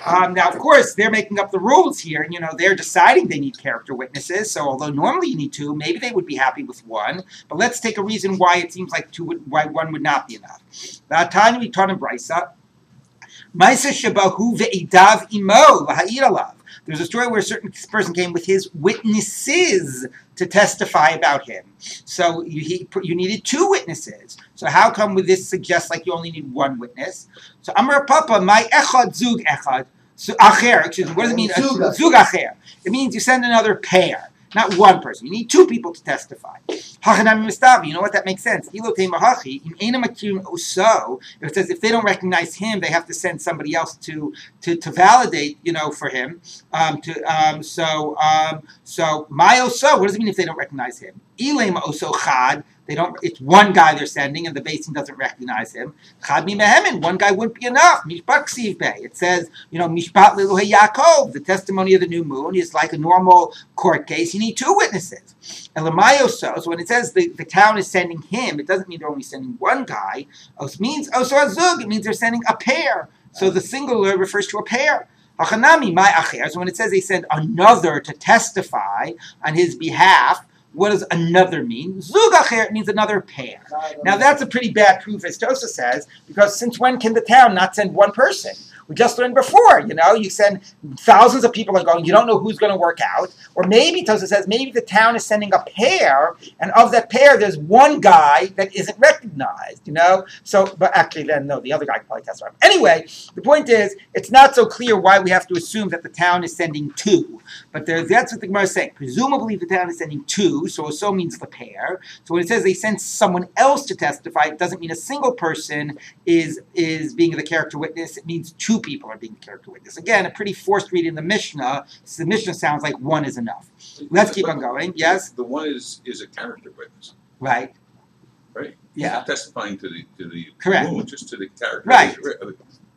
Now, of course, they're making up the rules here. They're deciding they need character witnesses. So although normally you need two, maybe they would be happy with one. But let's take a reason why it seems like why one would not be enough. V'atani we taught in Brisa. Ma'aseh shebahu ve'idav imo laha'ir alav. There's a story where a certain person came with his witnesses to testify about him. So you needed two witnesses. So how come with this suggests like you only need one witness? So Amar Papa, my echad zug echad. So acher, excuse me, what does it mean? Zug acher. It means you send another pair, not one person. You need two people to testify. You know what? That makes sense. If it says if they don't recognize him, they have to send somebody else to validate, for him. So my oso, what does it mean if they don't recognize him? Ilema oso chad. They don't. It's one guy they're sending, and the basin doesn't recognize him. Chad mi mehemin. One guy wouldn't be enough. Mishpat ksiv bey. It says, Mishpat liluhe Yaakov. The testimony of the new moon is like a normal court case. You need two witnesses. And lemayoso. So when it says the town is sending him, it doesn't mean they're only sending one guy. It means oso azug. It means they're sending a pair. So the singular refers to a pair. Hachanami my acher. So when it says they send another to testify on his behalf. What does another mean? Zug acher means another pair. Now that's a pretty bad proof, as Tosa says, because since when can the town not send one person? We just learned before, you send thousands of people are going, you don't know who's going to work out. Or maybe, Tosa says, maybe the town is sending a pair, and of that pair, there's one guy that isn't recognized, So, but actually then, no, the other guy can probably testify. Anyway, the point is, it's not so clear why we have to assume that the town is sending two. But that's what the Gemara is saying. Presumably the town is sending two, so means the pair. So when it says they send someone else to testify, it doesn't mean a single person is being the character witness. It means two people are being the character witness. Again, a pretty forced read in the Mishnah. So the Mishnah sounds like one is enough. Let's keep on going. Yes? The one is a character witness. Right. Right? Yeah. Not testifying to the correct. moon, just to the character. Right.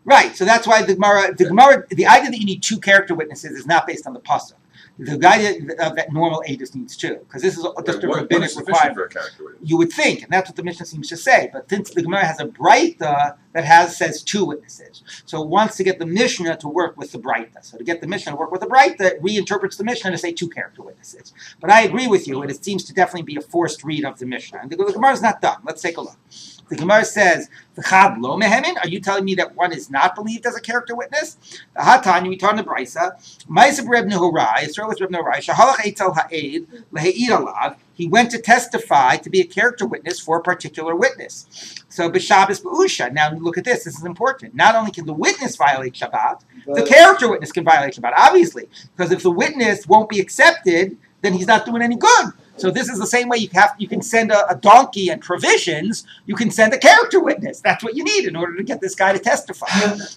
Right. So that's why the idea that you need two character witnesses is not based on the pasuk. The idea that normal Adis needs two, because this is just a rabbinic requirement. You would think, and that's what the Mishnah seems to say. But since the Gemara has a Breita that says two witnesses, so it wants to get the Mishnah to work with the Breita. So to get the Mishnah to work with the Breita, it reinterprets the Mishnah to say two character witnesses. But I agree with you, and it seems to definitely be a forced read of the Mishnah. And the Gemara is not done. Let's take a look. The Gemara says, "V'chad lo mehemin." Are you telling me that one is not believed as a character witness? The Hatanya we taught in the Brisa. Ma'aseh Reb Nehurai. It's with Reb Nehurai. Shahalach eitzel ha'ed lehe'ir alav. He went to testify to be a character witness for a particular witness. So b'Shabbos b'usha. Now look at this. This is important. Not only can the witness violate Shabbat, the character witness can violate Shabbat. Obviously, because if the witness won't be accepted, then he's not doing any good. So this is the same way you can send a donkey and provisions. You can send a character witness. That's what you need in order to get this guy to testify.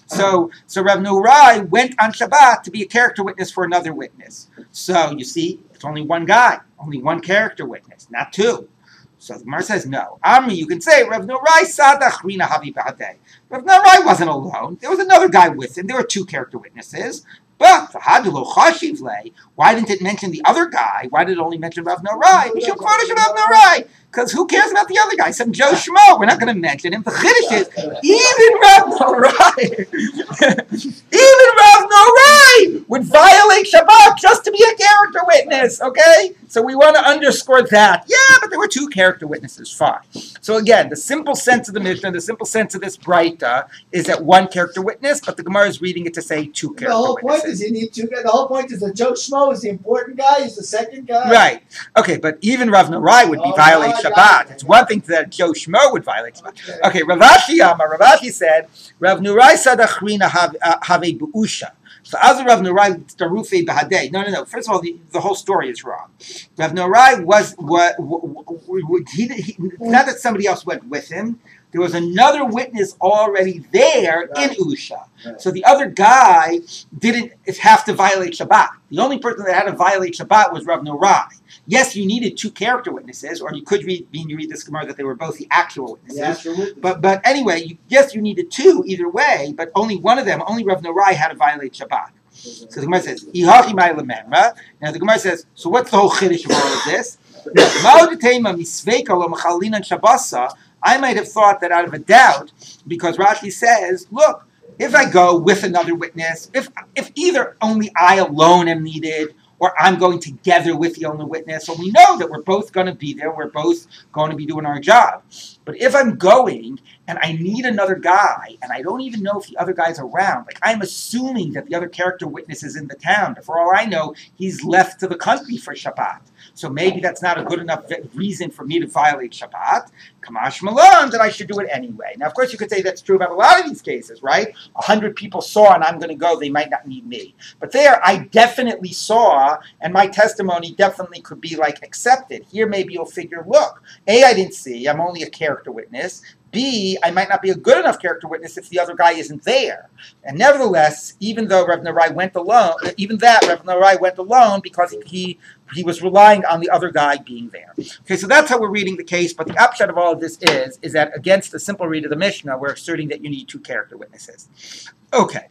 So Rav Nehurai went on Shabbat to be a character witness for another witness. So you see, it's only one guy, only one character witness, not two. So the Gemara says no. Amri, you can say Rav Nehurai sadach rina havi ba'adei. Rav Nehurai wasn't alone. There was another guy with him. There were two character witnesses. But why didn't it mention the other guy? Why did it only mention Rav Norai? Because who cares about the other guy? Some Joe Schmo. We're not going to mention him. The Chiddush is even Rav Norai would violate Shabbat just to be a character witness. Okay, so we want to underscore that. Yeah, but there were two character witnesses. Fine. So again, the simple sense of the Mishnah, the simple sense of this Breita is that one character witness, but the Gemara is reading it to say two character witnesses. The whole point is you need two guys. The whole point is that Joe Schmo is the important guy. He's the second guy. Right. Okay, but even Rav Norai would be violate Shabbat. It's one thing that Joe Schmo would violate Shabbat. Okay, Ravashi said, Rav Norai said achrina have bu'usha. So as Rav Norai darufe bahadei. No. First of all, the whole story is wrong. Rav Norai was not that somebody else went with him. There was another witness already there in Usha. Right. So the other guy didn't have to violate Shabbat. The only person that had to violate Shabbat was Rav Norai. Yes, you needed two character witnesses, or you could read, when you read this Gemara, that they were both the actual witnesses. But anyway, yes, you needed two either way, but only one of them, only Rav Norai had to violate Shabbat. So the Gemara says, now the Gemara says, so what's the whole chiddush of all of this? I might have thought that out of a doubt, because Rashi says, look, if I go with another witness, if either only I alone am needed, or I'm going together with the only witness, so we know that we're both going to be there, we're both going to be doing our job. But if I'm going and I need another guy, and I don't even know if the other guy's around, like I'm assuming that the other character witness is in the town, but for all I know, he's left to the country for Shabbat. So maybe that's not a good enough reason for me to violate Shabbat. Kamash Malon, that I should do it anyway. Now, of course, you could say that's true about a lot of these cases, right? 100 people saw and I'm going to go, they might not need me. But there, I definitely saw, and my testimony definitely could be like accepted. Here, maybe you'll figure, look, A, I didn't see, I'm only a character witness. B, I might not be a good enough character witness if the other guy isn't there. And nevertheless, even though Rav Norai went alone, Rav Norai went alone because he was relying on the other guy being there. Okay, so that's how we're reading the case, but the upshot of all of this is that against the simple read of the Mishnah, we're asserting that you need two character witnesses. Okay.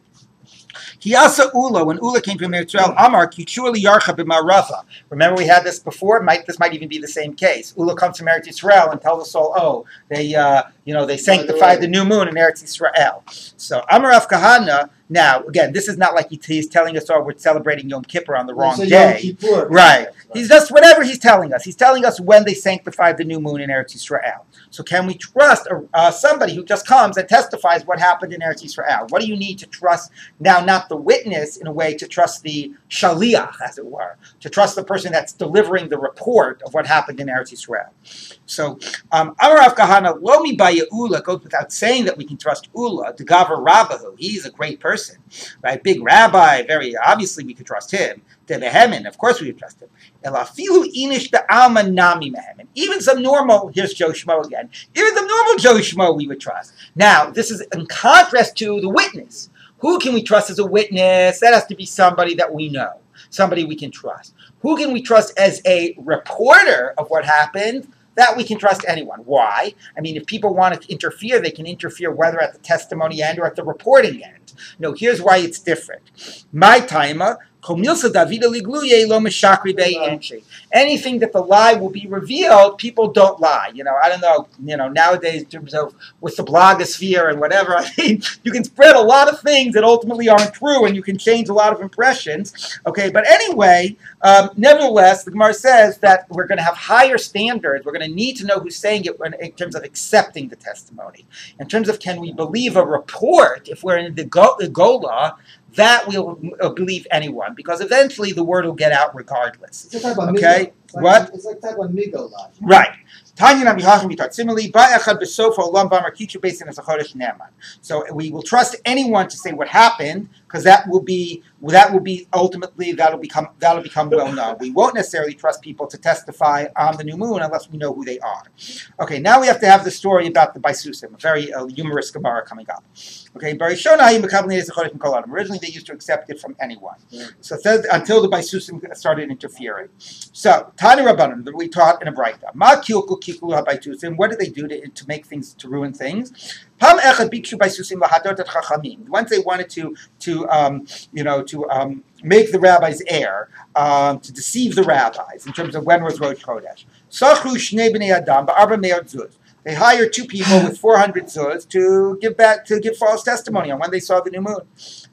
Kiyasa Ula, when Ula came from Eretz Amar, Kichuli Yarcha b'Marafa. Remember we had this before? This might even be the same case. Ula comes from Eretz Yisrael and tells us all, they sanctified the new moon in Eretz Yisrael. So Amarav Kahana. Now, again, this is not like he's telling us, we're celebrating Yom Kippur on the wrong day. Right. He's just, whatever he's telling us. He's telling us when they sanctified the new moon in Eretz Yisrael. So can we trust somebody who just comes and testifies what happened in Eretz Yisrael? What do you need to trust now, not the witness, in a way, to trust the shaliach, as it were, to trust the person that's delivering the report of what happened in Eretz Yisrael. So, Amarav Kahana, Lomi Baya Ula, goes without saying that we can trust Ula, the Gavar Rabbahu. He's a great person, right? Big rabbi, very obviously we could trust him. Tebehemen, of course we would trust him. Elafilu inish the alma nami mehemen. Even some normal, here's Joe Schmo again, even the normal Joe Schmo we would trust. Now, this is in contrast to the witness. Who can we trust as a witness? That has to be somebody that we know, somebody we can trust. Who can we trust as a reporter of what happened? That we can trust anyone. Why? I mean, if people want to interfere, they can interfere whether at the testimony end or at the reporting end. No, here's why it's different. My timer, anything that the lie will be revealed, people don't lie. I don't know, nowadays in terms of with the blogosphere and whatever, I mean, you can spread a lot of things that ultimately aren't true and you can change a lot of impressions. Okay, but anyway, nevertheless, the Gemara says that we're going to have higher standards. We're going to need to know who's saying it in terms of accepting the testimony. In terms of can we believe a report, if we're in the Gola, that we'll believe anyone, because eventually the word will get out regardless. It's like okay? What? It's like type of Migo lie. Right. Similarly, so we will trust anyone to say what happened, because that will be ultimately that'll become well known. We won't necessarily trust people to testify on the new moon unless we know who they are. Okay, now we have to have the story about the Baisusim, a very humorous Gemara coming up. Okay, originally they used to accept it from anyone. So it says until the Baisusim started interfering. So Tani Rabbanim, that we taught in a Braita. Ma kilku kikulu habaytusim. What did they do to make things, to ruin things? Pam echad bikshu baysusim lahadot et chachamim. Once they wanted to make the rabbis err, to deceive the rabbis in terms of when was Rosh Chodesh. Sachru shnei bnei adam ba'arba me'ot zuz. They hired two people with 400 zuz to give false testimony on when they saw the new moon.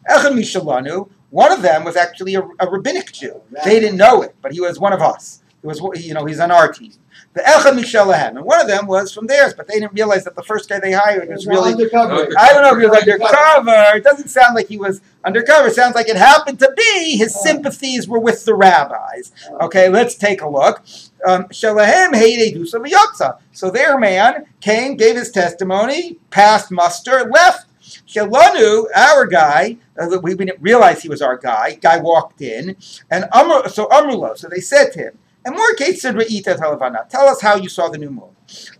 Echad mishalanu. One of them was actually a rabbinic Jew. They didn't know it, but he was one of us. He's on our team. The Echad Mishalahem, and one of them was from theirs, but they didn't realize that the first guy they hired was really undercover. I don't know if he was undercover. It doesn't sound like he was undercover. It sounds like it happened to be his sympathies were with the rabbis. Okay, let's take a look. Shalahem Heidedu Saviyotza. So their man came, gave his testimony, passed muster, left. Shalanu, our guy, we didn't realize he was our guy. Guy walked in, and Amrulo. So they said to him, and more case said, tell us how you saw the new moon.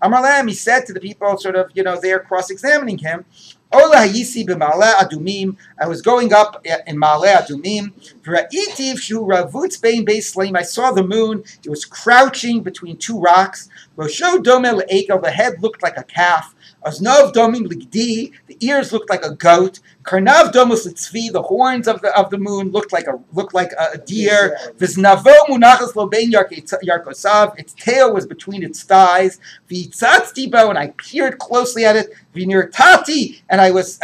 Amrlam, he said to the people, they're cross-examining him. Ola hayisi b'ma'aleh adumim. I was going up in Ma'aleh Adumim. V'ra'itiv shu ravutz bein beis slaim. I saw the moon. It was crouching between two rocks. Rosho domel le'ekel. The head looked like a calf. Aznov domim ligdi. The ears looked like a goat. Karnav domus litzvi. The horns of the moon looked like a deer. V'znavo munachas lo bein yarkosav. Its tail was between its thighs. V'itzatzti bo, and I peered closely at it. V'nirtati, and I was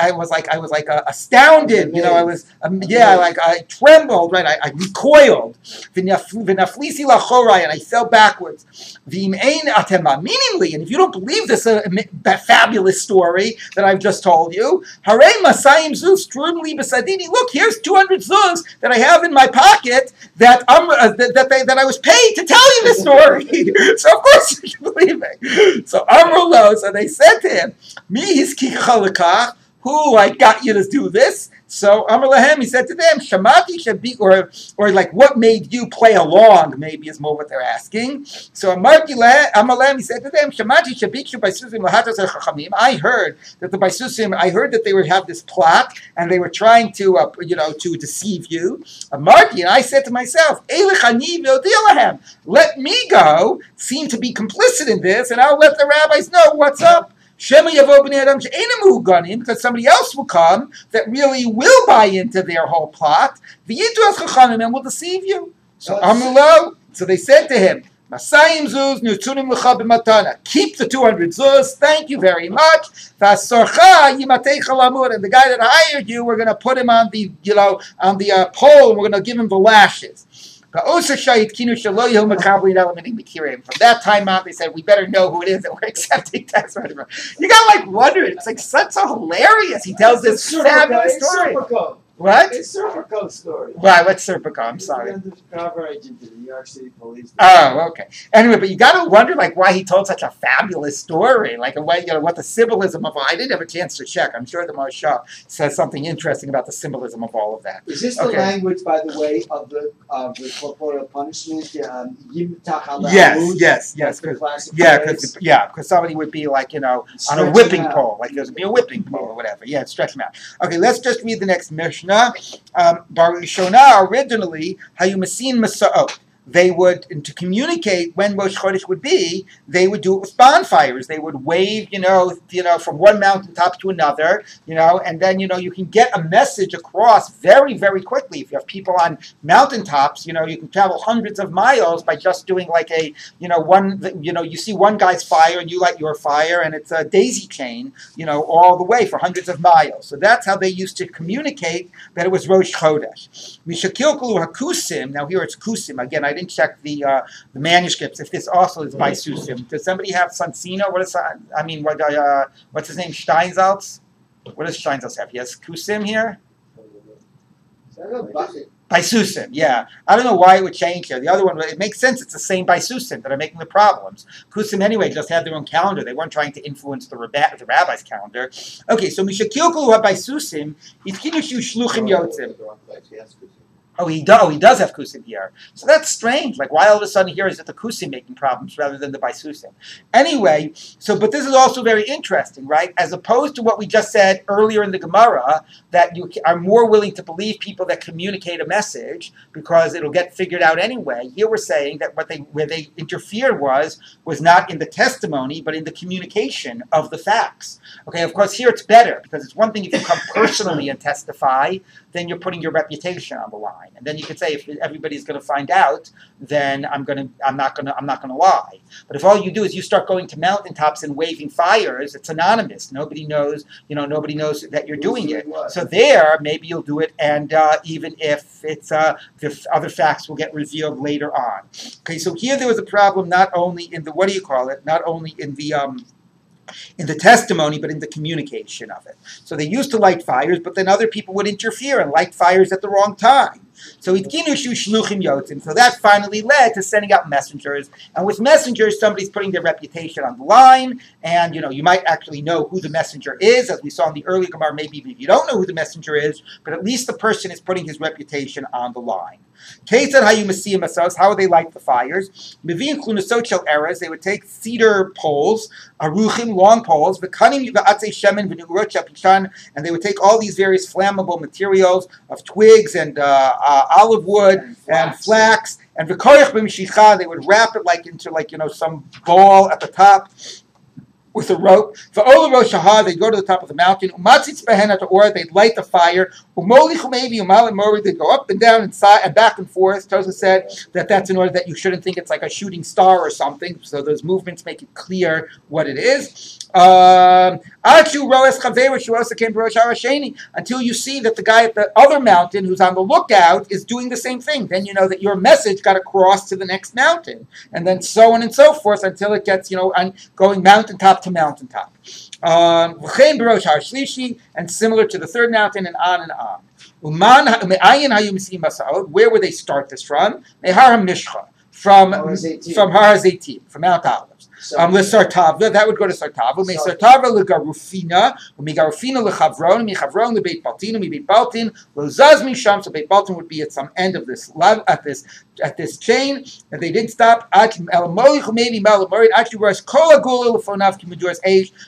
astounded. I trembled. Right, I recoiled. V'naflisi lachorai, and I fell backwards. V'im'ein atema, meaningly, and if you don't believe this fabulous story that I've just told you, Harei masayim zuz trudli b'sadini. Look, here's 200 zuz that I have in my pocket that I was paid to tell you this story. So of course you can believe it. So Amrulo, so they said to him, who got you to do this? So Amar Lahem, he said to them, Shamati shabi, or what made you play along, maybe is more what they're asking. So Amar Lahem, he said to them, Shamati shabikshu baisusim lahatas chachamim. I heard that they would have this plot and they were trying to deceive you. Amarti, and I said to myself, let me go, seem to be complicit in this, and I'll let the rabbis know what's up. Because somebody else will come that really will buy into their whole plot, and will deceive you. So they said to him, keep the 200 zuz, thank you very much. And the guy that hired you, we're going to put him on the pole, and we're going to give him the lashes. From that time on, they said, we better know who it is that we're accepting tax revenue. You got wonder. It's such a hilarious. He tells this fabulous story. What? It's Serpico's story. Right, what's Serpico? I'm sorry. He's undercover agent in the New York City Police. Oh, okay. Anyway, but you got to wonder why he told such a fabulous story, what the symbolism of. I didn't have a chance to check. I'm sure the Moshe says something interesting about the symbolism of all of that. Is this the language, by the way, of the corporeal punishment? Yes. Because somebody would be on a whipping pole, there's be a whipping pole or whatever. Yeah, stretch them out. Okay, let's just read the next Mishnah. Barishona, originally, Hayumasin Masa'ot. They would, to communicate when Rosh Chodesh would be, they would do it with bonfires. They would wave, from one mountaintop to another, and then, you can get a message across very, very quickly. If you have people on mountaintops, you can travel hundreds of miles by just doing you see one guy's fire and you light your fire, and it's a daisy chain, all the way for hundreds of miles. So that's how they used to communicate that it was Rosh Chodesh. Mishakilkulu hakusim, now here it's kusim, again, I didn't check the manuscripts if this also is by Susim. Does somebody have Sansino? What's his name? Steinsaltz? What does Steinsaltz have? He has Kusim here? By Susim, yeah. I don't know why it would change here. The other one, it makes sense. It's the same by Susim that are making the problems. Kusim, anyway, just had their own calendar. They weren't trying to influence the rabbi's calendar. Okay, so Mishakilkulu by Susim, Itkinu Shluchim Yotzim. he does have kusim here. So that's strange. Like, why all of a sudden here is it the kusim making problems rather than the baisusim? Anyway, but this is also very interesting, right? As opposed to what we just said earlier in the Gemara, that you are more willing to believe people that communicate a message because it'll get figured out anyway. Here we're saying that where they interfered was not in the testimony, but in the communication of the facts. Okay, of course, here it's better because it's one thing if you come personally and testify, then you're putting your reputation on the line. And then you could say, if everybody's going to find out, then I'm not going to lie. But if all you do is you start going to mountaintops and waving fires, it's anonymous. Nobody knows that you're doing it. So there, maybe you'll do it, and even if it's the other facts will get revealed later on. Okay, so here there was a problem not only in the not only in the testimony, but in the communication of it. So they used to light fires, but then other people would interfere and light fires at the wrong time. So that finally led to sending out messengers. And with messengers, somebody's putting their reputation on the line. And, you might actually know who the messenger is. As we saw in the earlier Gemara, maybe if you don't know who the messenger is, but at least the person is putting his reputation on the line. How would they light the fires? They would take cedar poles, aruchim, long poles, and they would take all these various flammable materials of twigs and olive wood and flax, and they would wrap it into some ball at the top with a rope. For Ola Rosh, they'd go to the top of the mountain. They'd light the fire. They'd go up and down and back and forth. Tosa said that's in order that you shouldn't think it's like a shooting star or something. So those movements make it clear what it is. Until you see that the guy at the other mountain who's on the lookout is doing the same thing. Then you know that your message got across to the next mountain. And then so on and so forth until it gets, going mountaintop to mountaintop. And similar to the third mountain and on and on. Where would they start this from? From Har HaZeitim, from Mount Olives. L'Sartava, that would go to Sartava. Sartava l'Garufina, Garufina l'Chavron, Michavron l'Beit Baltin, Beit Baltin l'Zaz Misham. So Beit Baltin would be at some end of this chain, and they didn't stop.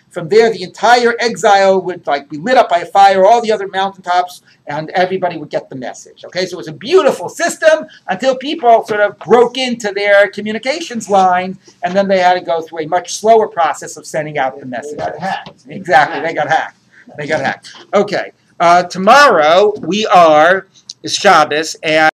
From there, the entire exile would be lit up by a fire, all the other mountaintops, and everybody would get the message. Okay, so it was a beautiful system until people sort of broke into their communications lines, and then they had to go through a much slower process of sending out the message. They got hacked. Exactly, they got hacked. Okay, tomorrow is Shabbos, and